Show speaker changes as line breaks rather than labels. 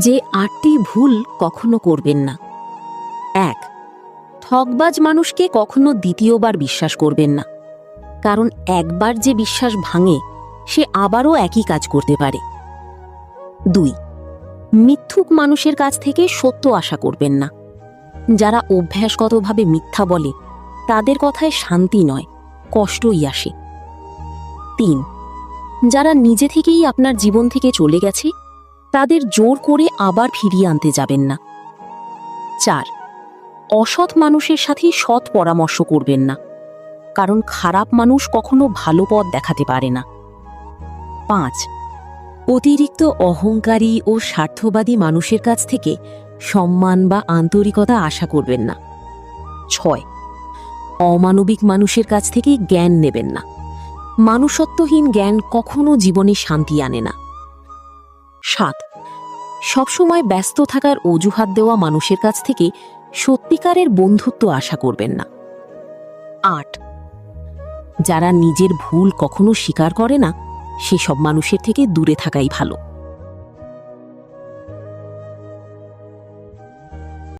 যে ৮টি ভুল কখনো করবেন না। ১. ঠকবাজ মানুষকে কখনো দ্বিতীয়বার বিশ্বাস করবেন না, কারণ একবার যে বিশ্বাস ভাঙে সে আবারও একই কাজ করতে পারে। ২. মিথ্যুক মানুষের কাছ থেকে সত্য আশা করবেন না। যারা অভ্যাসগতভাবে মিথ্যা বলে তাদের কথায় শান্তি নয়, কষ্টই আসে। ৩. যারা নিজে থেকেই আপনার জীবন থেকে চলে গেছে তাদের জোর করে আবার ফিরিয়ে আনতে যাবেন না। ৪. অসৎ মানুষের সাথে সৎ পরামর্শ করবেন না, কারণ খারাপ মানুষ কখনো ভালো পথ দেখাতে পারে না। ৫. অতিরিক্ত অহংকারী ও স্বার্থবাদী মানুষের কাছ থেকে সম্মান বা আন্তরিকতা আশা করবেন না। ৬. অমানবিক মানুষের কাছ থেকে জ্ঞান নেবেন না। মানুষত্বহীন জ্ঞান কখনো জীবনে শান্তি আনে না। ৭. সবসময় ব্যস্ত থাকার অজুহাত দেওয়া মানুষের কাছ থেকে সত্যিকারের বন্ধুত্ব আশা করবেন না। ৮. যারা নিজের ভুল কখনো স্বীকার করে না সেসব মানুষের থেকে দূরে থাকাই ভালো।